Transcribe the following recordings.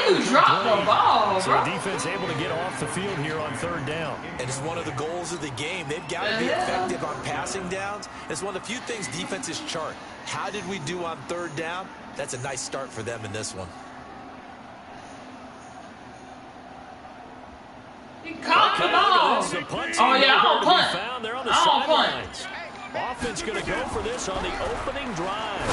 you drop the ball, So bro? the defense able to get off the field here on third down. And it's one of the goals of the game. They've got to be effective on passing downs. It's one of the few things defenses chart. How did we do on third down? That's a nice start for them in this one. He caught the ball. Oh, yeah, I'm on punt. They're on the I'm on punt. sidelines. Offense going to go for this on the opening drive.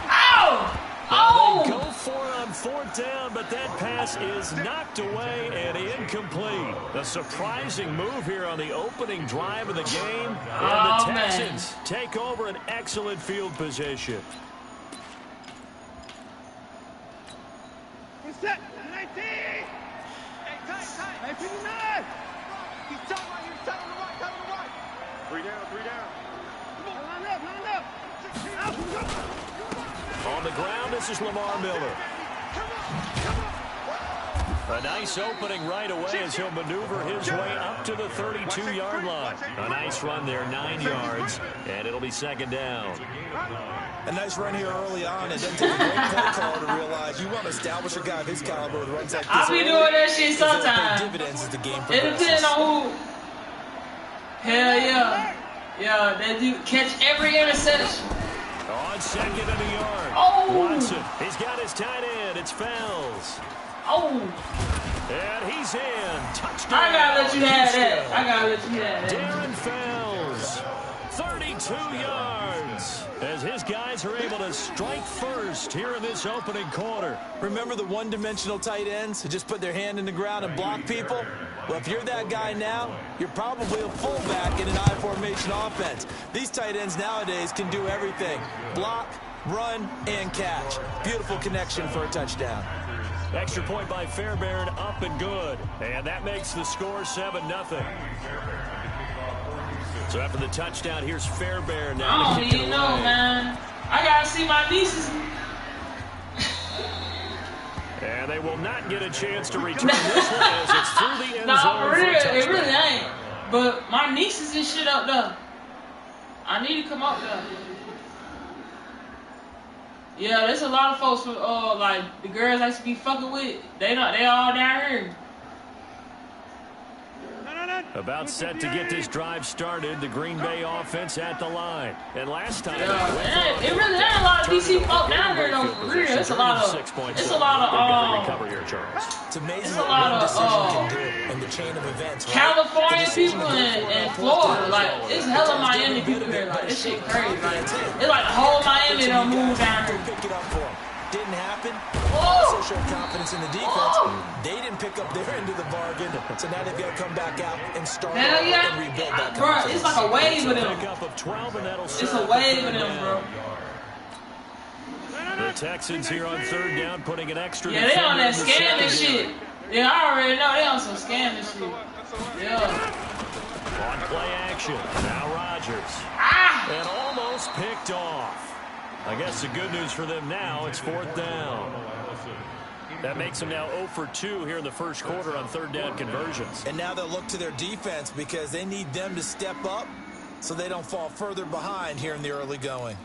Ow! Now they Oh! go for it on fourth down, but that pass is knocked away and incomplete. A surprising move here on the opening drive of the game. And the Texans take over an excellent field position. Set. 19. Hey, tight. Hey, 59. He's tight right here. Tight on the right. Tight on the right. 3 down. Come on, line up. On the ground, this is Lamar Miller. A nice opening right away as he'll maneuver his way up to the 32-yard line. A nice run there, 9 yards, and it'll be second down. A nice run here early on. It doesn't take a great play call to realize you want to establish a guy of his caliber with runs like this. I be doing that shit sometimes. Dividends as the game It depends on who. Hell yeah. Yeah, they do catch every interception. On second and a yard. Oh! Watson, he's got his tight end. It's Fells. Oh! And he's in. Touchdown. I gotta let you have that. Darren Fells, 32 yards. As his guys are able to strike first here in this opening quarter. Remember the one-dimensional tight ends who just put their hand in the ground and block people? Well, if you're that guy now, you're probably a fullback in an I-formation offense. These tight ends nowadays can do everything. Block, run, and catch. Beautiful connection for a touchdown. Extra point by Fairbairn, up and good. And that makes the score 7-0. So after the touchdown, here's Fairbairn now. I don't even know, man. I gotta see my nieces. And they will not get a chance to return this one as it's through the end No, zone. for real, it really ain't. But my nieces and shit up there. I need to come up there. Yeah, there's a lot of folks with like the girls I used to be fucking with. They all down here. About set to get this drive started, the Green Bay offense at the line. And last time, It really ain't a lot of DC folk down here though, for real. It's a lot of It's amazing what one decision can do in the chain of events. California people and Florida. Like, it's hella Miami people here. Like, this shit crazy. Like, it's like the whole Miami don't move down here. Pick it up for them. Didn't happen. Whoa. Also showed confidence in the defense. They didn't pick up their end of the bargain, so now they've got to come back out and start Hell yeah. and rebuild that Bro, confidence. it's like a wave with them. It's a wave with them, bro. The Texans here on third down, putting an extra. Yeah, they on that scamming shit. Yeah, I already know they on some scamming shit. Yeah. On play action, now Rodgers. And almost picked off. I guess the good news for them now, it's fourth down. That makes them now 0 for 2 here in the first quarter on third down conversions. And now they'll look to their defense because they need them to step up so they don't fall further behind here in the early going.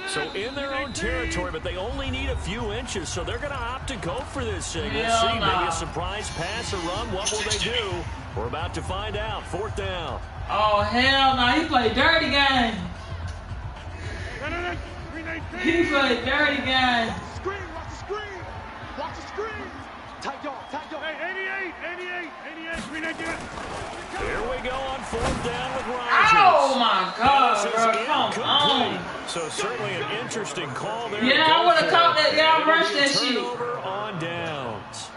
So in their own territory, but they only need a few inches, so they're going to opt to go for this thing. We'll see. Maybe a surprise pass or run. What will they do? We're about to find out. Fourth down. Oh, hell no. He played dirty game. He played dirty game. Screen, watch the screen. Watch the screen. Tight dog. Hey, 88. Screen again. Here we go on fourth down with Rodgers. Oh, my God, bro. Come on. So certainly an interesting call there. Yeah, I would have caught that. Yeah, I rushed that shit. Turnover on downs.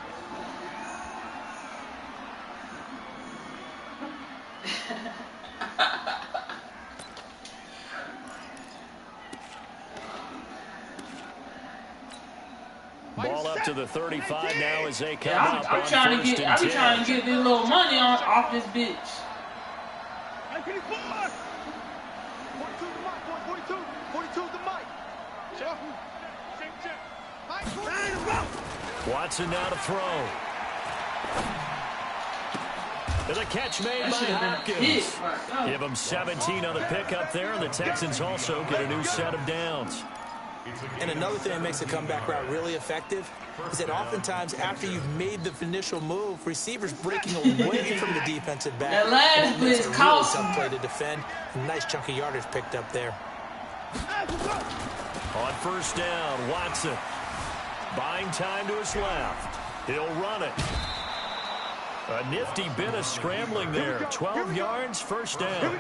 Ball up to the 35 now as they come up I'm on trying to first get. and I be 10. trying to get this little money off this bitch. Hey, 42 the mic, 42 the mic. Check. Watson now to throw. The catch made by Hopkins. Give them 17 on the pickup there, and the Texans also get a new set of downs. And another thing that makes a comeback route really effective is that oftentimes after you've made the initial move, receivers breaking away from the defensive back. That last play is costly. Tough play to defend. A nice chunk of yardage picked up there. On first down, Watson. Buying time to his left. He'll run it. A nifty bit of scrambling there. 12 yards, first down.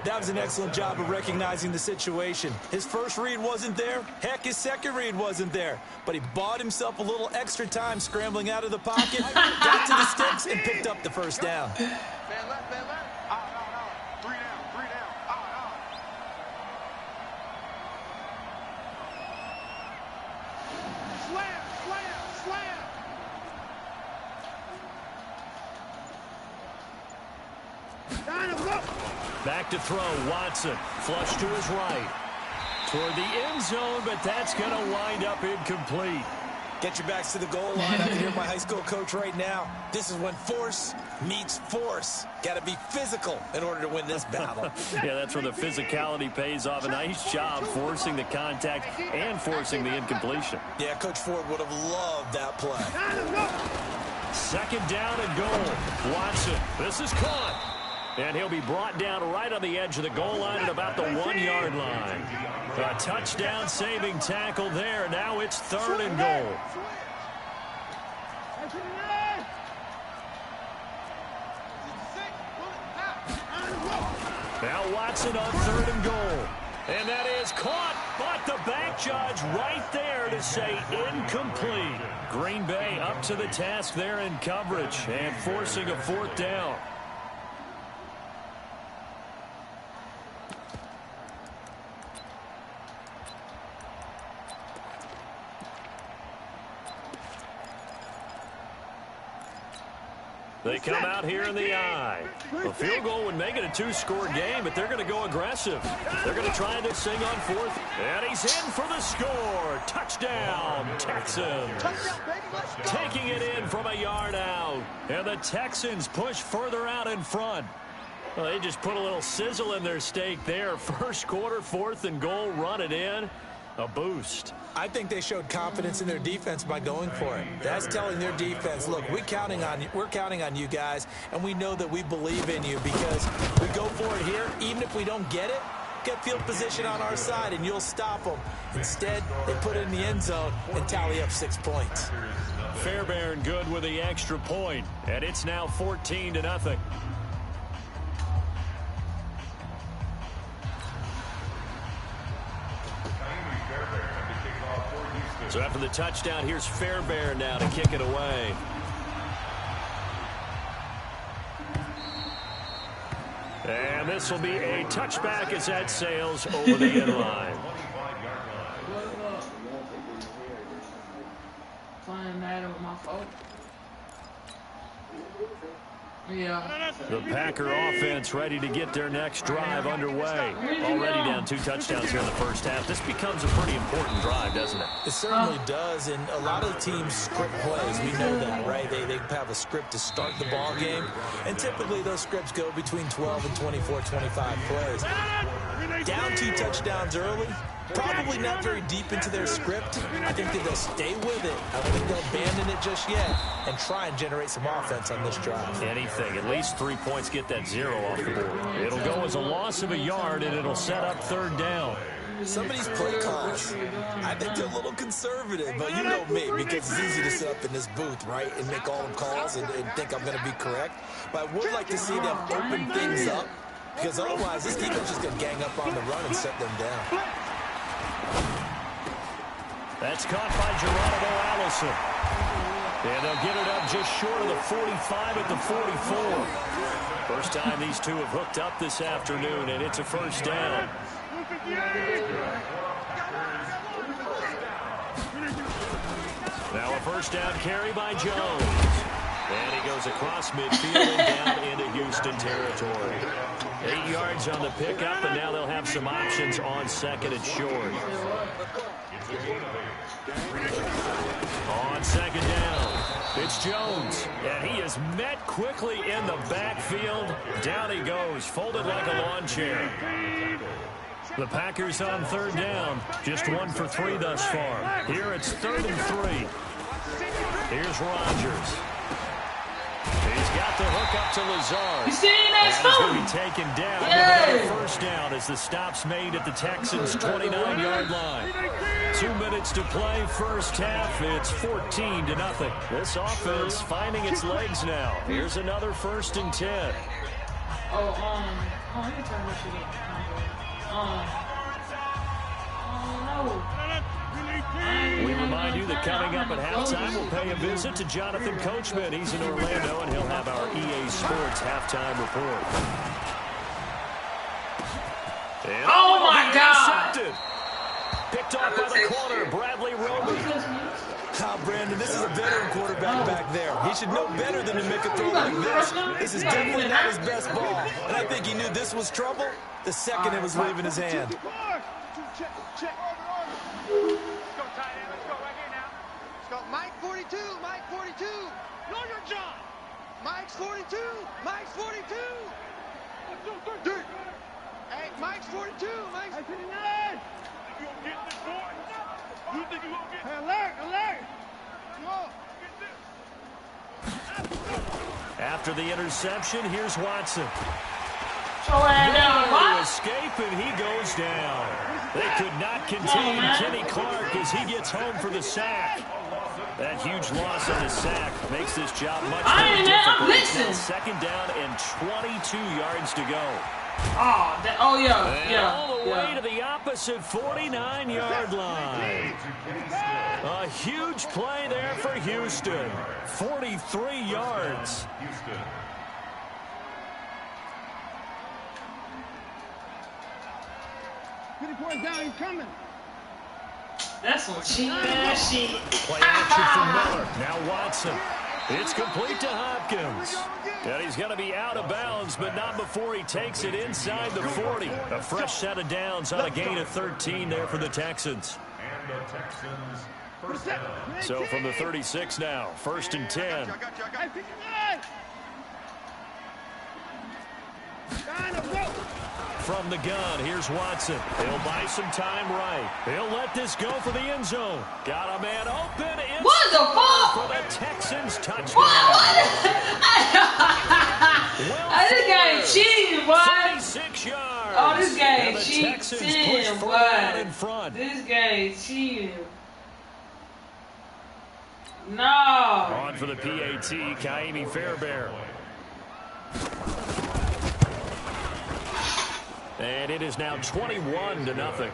That was an excellent job of recognizing the situation. His first read wasn't there. Heck, his second read wasn't there. But he bought himself a little extra time scrambling out of the pocket, got to the sticks, and picked up the first down. Man left, man left. Out. 3 down. Out. Slam. Back to throw, Watson. Flush to his right. Toward the end zone, but that's going to wind up incomplete. Get your backs to the goal line. I can hear my high school coach right now. This is when force meets force. Got to be physical in order to win this battle. Yeah, that's where the physicality pays off. A nice job forcing the contact and forcing the incompletion. Yeah, Coach Ford would have loved that play. Second down and goal. Watson, this is caught. And he'll be brought down right on the edge of the goal line at about the 1-yard line. A touchdown-saving tackle there. Now it's third and goal. Now Watson on third and goal. And that is caught, but the back judge right there to say incomplete. Green Bay up to the task there in coverage and forcing a fourth down. They come out here in the eye. A field goal would make it a 2-score game, but they're going to go aggressive. They're going to try this thing on fourth. And he's in for the score. Touchdown, Texans. Taking it in from a yard out. And the Texans push further out in front. Well, they just put a little sizzle in their steak there. First quarter, fourth and goal, run it in. A boost. I think they showed confidence in their defense by going for it. That's telling their defense, look, we're counting on you guys, and we know that we believe in you because we go for it here. Even if we don't get it, get field position on our side, and you'll stop them. Instead, they put it in the end zone and tally up 6 points. Fairbairn good with the extra point, and it's now 14-0. So after the touchdown, here's Fairbairn now to kick it away. And this will be a touchback as that sails over the end line. Playing that with my phone. Yeah. The Packer offense ready to get their next drive underway. Already down 2 touchdowns here in the first half. This becomes a pretty important drive, doesn't it? It certainly does, and a lot of the teams script plays. We know that, right? They have a script to start the ball game, and typically those scripts go between 12 and 24, 25 plays. Down 2 touchdowns early, probably not very deep into their script. I think that they'll stay with it. I don't think they'll abandon it just yet and try and generate some offense on this drive. Anything. At least 3 points, get that 0 off the board. It'll go as a loss of a yard, and it'll set up third down. Some of these play calls, I think they're a little conservative, but you know me, because it's easy to sit up in this booth, right, and make all the calls and think I'm going to be correct. But I would like to see them open things up, because otherwise this defense is just going to gang up on the run and set them down. That's caught by Geronimo Allison. And they'll get it up just short of the 45 at the 44. First time these two have hooked up this afternoon, and it's a first down. Now a first down carry by Jones. And he goes across midfield and down into Houston territory. 8 yards on the pickup, and now they'll have some options on second and short. On second down, it's Jones, and he is met quickly in the backfield. Down he goes, folded like a lawn chair. The Packers on third down, just 1 for 3 thus far. Here it's 3rd and 3. Here's Rodgers. He's got the hook up to Lazard. You see that He's going to be taken down with another first down as the stop's made at the Texans' 29-yard line. 2 minutes to play, first half. It's 14-0. This offense finding its legs now. Here's another 1st and 10. Oh, let me turn this shit in. No. We remind you that coming up at halftime, we'll pay a visit to Jonathan Coachman. He's in Orlando, and he'll have our EA Sports halftime report. And Oh, my God. intercepted. Picked off by the corner, Bradley Roby. Brandon, this is a veteran quarterback back there. He should know better than to make a throw like this. This is definitely not his best ball. And I think he knew this was trouble the second it was leaving his hand. Check. Let's go, tight end. Let's go right here now. Let's go. Mike 42. Mike 42. Know your job. Mike's 42. Mike's 42. Dude. Hey, Mike's 42. Mike's 59. You gonna get this, boy? You think you gonna get this? Alert. Go. After the interception, here's Watson. What? Escape, and he goes down. They could not contain Kenny Clark as he gets home for the sack. That huge loss on the sack makes this job much more difficult. Listen. Second down and 22 yards to go. Yeah. All the way to the opposite 49-yard line. A huge play there for Houston. 43 yards. 20 points down, he's coming. That's some cheap ass shit. Play action from Miller. Now Watson. It's complete to Hopkins. And he's going to be out of bounds, but not before he takes it inside the 40. A fresh set of downs on a gain of 13 there for the Texans. So from the 36 now, 1st and 10. From the gun, here's Watson. He'll buy some time right. He'll let this go for the end zone. Got a man open. What the fuck? For the Texans touchdown. What? This guy cheating, boy. 36 yards. Oh, this guy Texans push cheating, further out in boy. front. This guy cheating. No. On for the PAT, Kaimi Fairbairn. And it is now 21-0.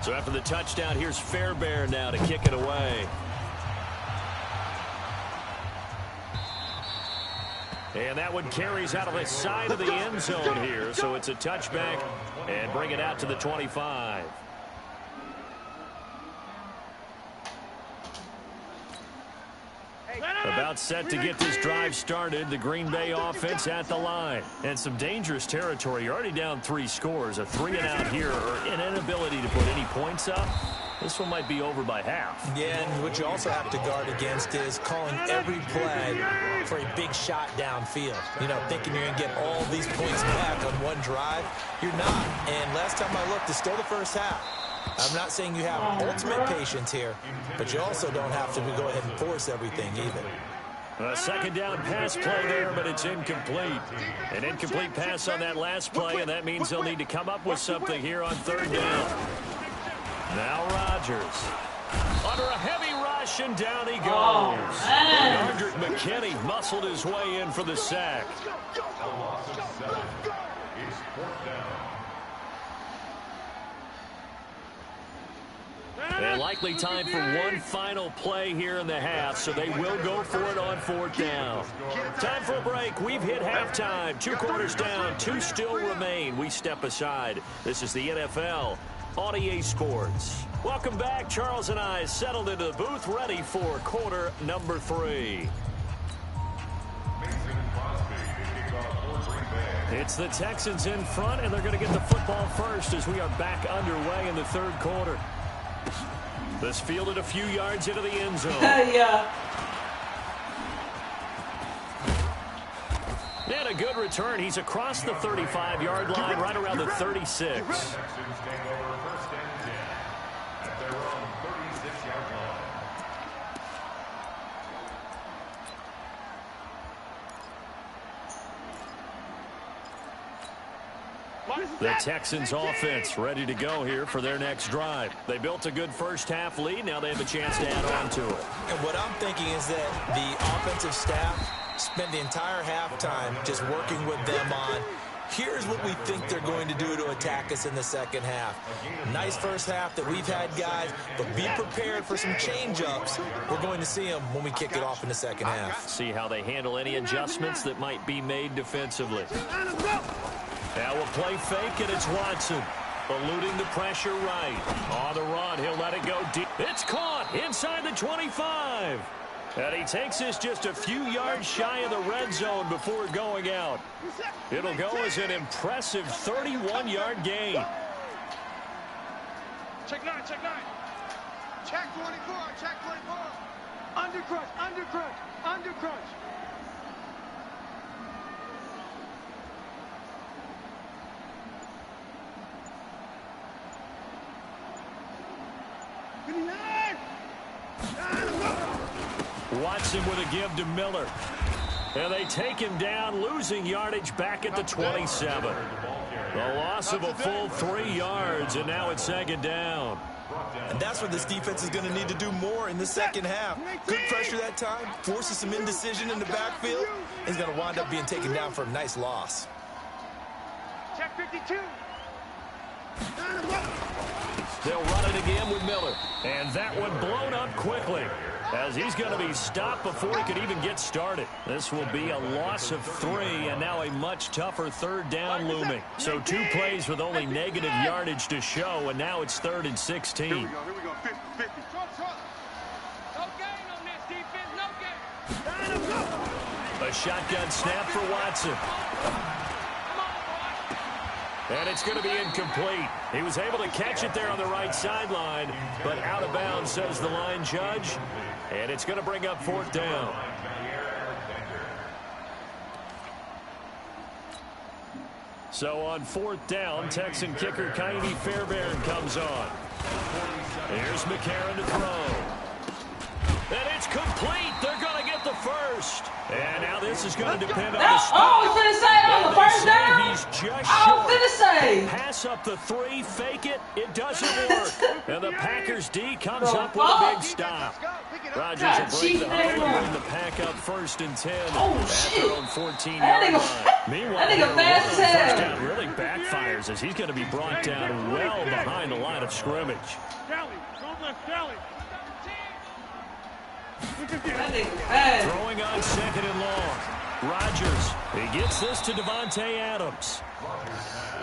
So after the touchdown, here's Fairbairn now to kick it away. And that one carries out of the side of the end zone here. So it's a touchback and bring it out to the 25. About set to get this drive started. The Green Bay offense at the line. And some dangerous territory. You're already down 3 scores. A 3-and-out here or an inability to put any points up. This one might be over by half. Yeah, and what you also have to guard against is calling every play for a big shot downfield. You know, thinking you're going to get all these points back on one drive. You're not. And last time I looked, it's still the first half. I'm not saying you have ultimate patience here, but you also don't have to go ahead and force everything either. A second down pass play there, but it's incomplete. An incomplete pass on that last play, and that means they'll need to come up with something here on 3rd down. Now Rodgers. Under a heavy rush, and down he goes. Yardrick McKinney muscled his way in for the sack. And likely time for one final play here in the half, so they will go for it on 4th down. Time for a break. We've hit halftime. 2 quarters down, 2 still remain. We step aside. This is the NFL on EA Sports. Welcome back. Charles and I settled into the booth, ready for quarter number 3. It's the Texans in front, and they're going to get the football first as we are back underway in the 3rd quarter. This fielded a few yards into the end zone. Yeah. And a good return. He's across the 35-yard line, right around the 36. The Texans offense ready to go here for their next drive. They built a good first-half lead. Now they have a chance to add on to it. And what I'm thinking is that the offensive staff spent the entire halftime just working with them on, here's what we think they're going to do to attack us in the second half. Nice first half that we've had, guys, but be prepared for some change-ups. We're going to see them when we kick it off in the second half. See how they handle any adjustments that might be made defensively. Now a play fake, and it's Watson. Eluding the pressure right. On the run, he'll let it go deep. It's caught inside the 25. And he takes this just a few yards shy of the red zone before going out. It'll go as an impressive 31-yard gain. Check 9, check 9. Check 24, check 24. Under crunch, under crunch, under crunch. Watson with a give to Miller. And they take him down, losing yardage back at the 27. The loss of a full 3 yards, and now it's 2nd down. And that's what this defense is going to need to do more in the second half. Good pressure that time, forces some indecision in the backfield. He's going to wind up being taken down for a nice loss. Check 52. They'll run it again with Miller. And that one blown up quickly, as he's going to be stopped before he could even get started. This will be a loss of 3, and now a much tougher 3rd down looming. So 2 plays with only negative yardage to show, and now it's 3rd and 16. Here we go, 50-50. No gain on this defense, no gain. A shotgun snap for Watson. And it's going to be incomplete. He was able to catch it there on the right sideline, but out of bounds, says the line judge. And it's going to bring up 4th down. So on 4th down, Texan kicker Kaimi Fairbairn comes on. Here's McCarron to throw. And it's complete. They're going to get the first. And now this is going to depend on the I was finna say that was the first down. He's just I was finna say. Pass up the 3, fake it. It doesn't work. And the Packers D comes up with a big stop. Rodgers will break the huddle and bring the pack up 1st and 10 at their own 14-yard line. Meanwhile, that nigga fast as hell. first down really backfires as he's going to be brought down well behind the line of scrimmage. Kelly, don't let Kelly. That nigga fast. Throwing on 2nd and long. Rodgers, he gets this to Devontae Adams.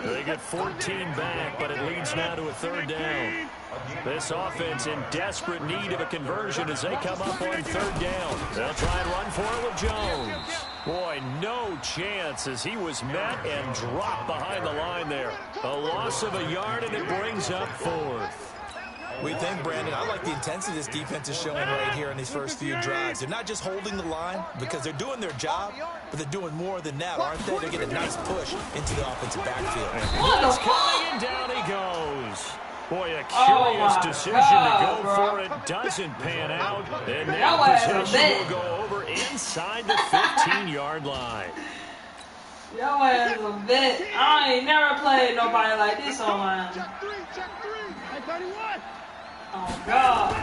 They get 14 back, but it leads now to a 3rd down. This offense in desperate need of a conversion as they come up on 3rd down. They'll try and run for it with Jones. Boy, no chance as he was met and dropped behind the line there. A loss of a yard, and it brings up 4th. We think, Brandon, I like the intensity this defense is showing right here in these first few drives. They're not just holding the line because they're doing their job, but they're doing more than that, aren't they? They get a nice push into the offensive backfield. He's coming, and down he goes. Boy, a curious decision to go for it. Doesn't pan out. And now possession will go over inside the 15-yard line. Yo ass a vet. I ain't never played nobody like this online. Check 3, check 3. Hey, 31. Oh, God.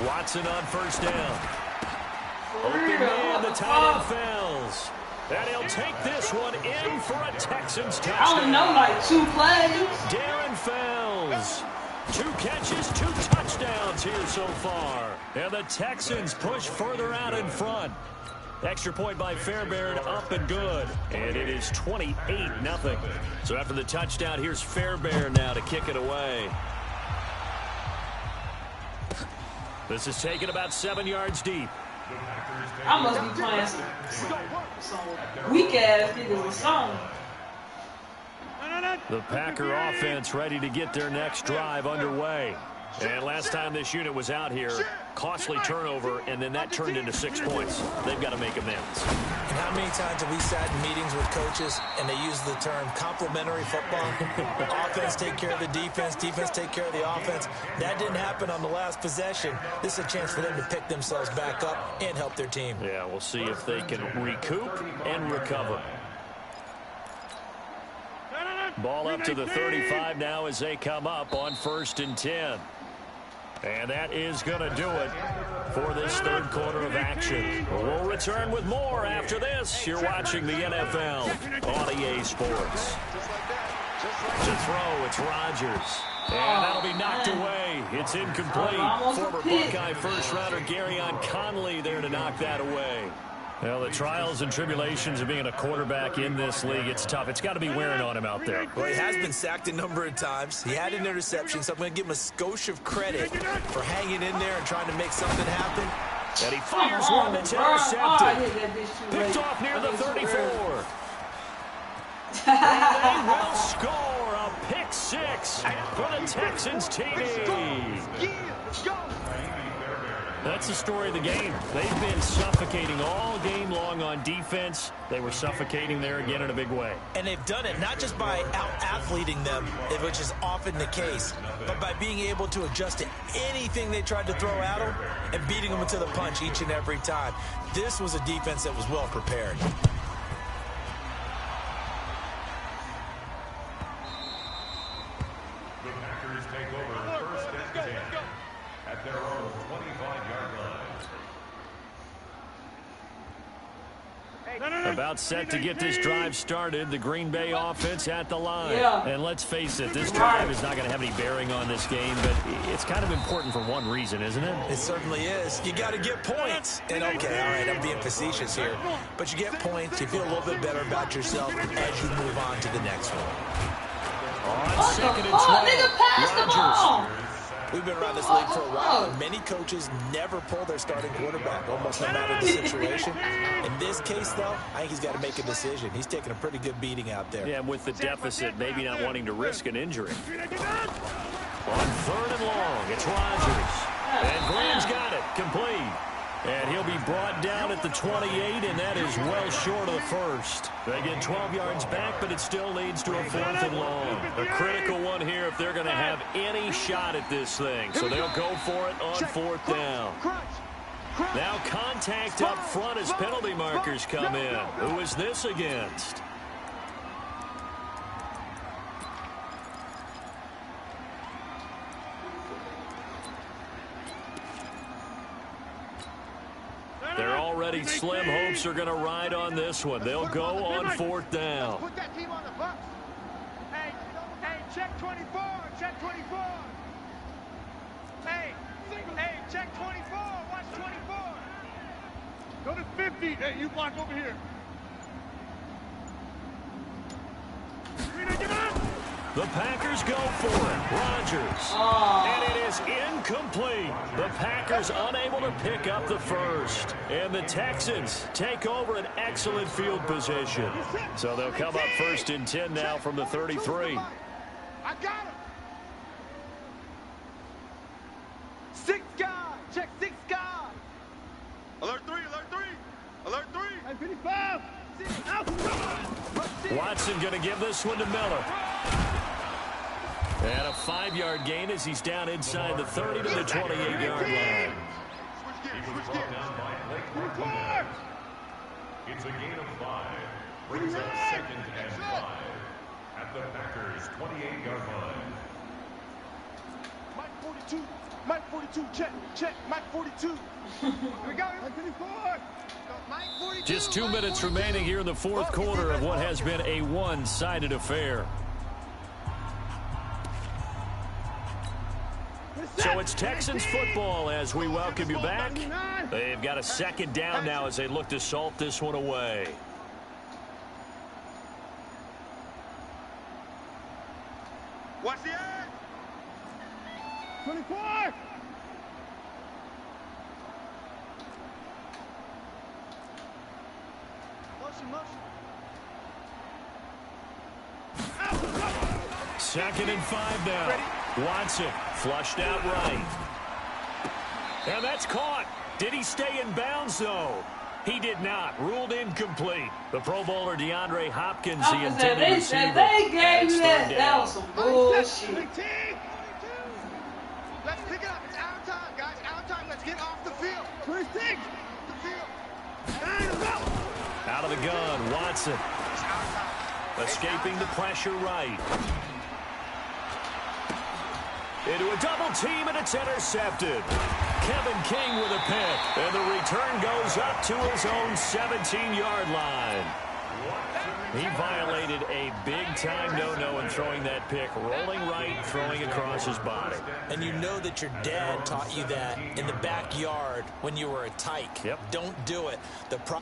Watson on 1st down. Open man, the tight end Fells. And he'll take this one in for a Texans touchdown. I only know like 2 plays. Darren Fells. 2 catches, 2 touchdowns yards here so far. And the Texans push further out in front. Extra point by Fairbairn, up and good. And it is 28-0. So after the touchdown, here's Fairbairn now to kick it away. This is taken about 7 yards deep. I must be playing some weak-ass niggas or something. The Packer offense ready to get their next drive underway. And last time this unit was out here, costly turnover, and then that turned into 6 points. They've got to make amends. And how many times have we sat in meetings with coaches and they use the term complementary football? Offense take care of the defense, defense take care of the offense. That didn't happen on the last possession. This is a chance for them to pick themselves back up and help their team. Yeah, we'll see if they can recoup and recover. Ball up to the 35 now as they come up on 1st and 10. And that is going to do it for this third quarter of action. We'll return with more after this. You're watching the NFL on EA Sports. To throw, it's Rodgers. And that'll be knocked away. It's incomplete. Former Buckeye first-rounder Garyon Conley there to knock that away. Well, the trials and tribulations of being a quarterback in this league, it's tough. It's got to be wearing on him out there. Well, he has been sacked a number of times. He had an interception, so I'm going to give him a skosh of credit for hanging in there and trying to make something happen. And he fires one that's intercepted. Picked off near the 34. And they will score a pick 6 for the Texans TD. That's the story of the game. They've been suffocating all game long on defense. They were suffocating there again in a big way. And they've done it not just by out-athleting them, which is often the case, but by being able to adjust to anything they tried to throw at them and beating them to the punch each and every time. This was a defense that was well prepared. The Packers take over 1st and 10 at their own 25-yard line. About set to get this drive started. The Green Bay offense at the line. And let's face it, this drive is not going to have any bearing on this game, but it's kind of important for one reason, isn't it? It certainly is. You got to get points. And okay, all right, I'm being facetious here, but you get points, you feel a little bit better about yourself as you move on to the next one. On What 2nd the and fuck? 12, Nigga, pass the ball. Rodgers. We've been around this league for a while, and many coaches never pull their starting quarterback, almost no matter the situation. In this case, though, I think he's got to make a decision. He's taking a pretty good beating out there. Yeah, with the deficit, maybe not wanting to risk an injury. On 3rd and long, it's Rodgers. And Graham's got it, complete. And he'll be brought down at the 28, and that is well short of the first. They get 12 yards back, but it still leads to a 4th and long. A critical one here if they're going to have any shot at this thing. So they'll go for it on 4th down. Now contact up front as penalty markers come in. Who is this against? They're already slim hopes are going to ride on this one. They'll go on 4th down. Put that team on the bus. Hey, check 24, check 24. Hey, check 24, watch 24. Go to 50. Hey, you block over here. The Packers go for it. Rodgers. And it is incomplete. The Packers unable to pick up the first. And the Texans take over an excellent field position. So they'll come up 1st and 10 now from the 33. I got him. 6 guys. Check 6 guys. Alert 3, alert 3. Alert 3. Hey, 55. Watson going to give this one to Miller. And a 5-yard gain as he's down inside the 30 to the 28-yard line. It's a gain of 5. Brings up 2nd and 5 at the Packers' 28-yard line. Mike 42. Mike 42. Check. Mike 42. Here we go. Mike 54. Mike 42. Just 2 minutes remaining here in the 4th quarter of what has been a one-sided affair. So it's Texans football as we welcome you back. They've got a second down now as they look to salt this one away. Watch the end. 24. Motion, motion. 2nd and 5 now. Watson flushed out right. And that's caught. Did he stay in bounds, though? He did not. Ruled incomplete. The Pro Bowler DeAndre Hopkins, the intended receiver. They gave me that was some bullshit. Let's pick it up. It's out time, guys. Out time. Let's get off the field. 26. The field. Out of the gun, Watson. Escaping the pressure right. Into a double team, and it's intercepted. Kevin King with a pick. And the return goes up to his own 17-yard line. He violated a big-time no-no in throwing that pick. Rolling right, throwing across his body. And you know that your dad taught you that in the backyard when you were a tyke. Yep. Don't do it. The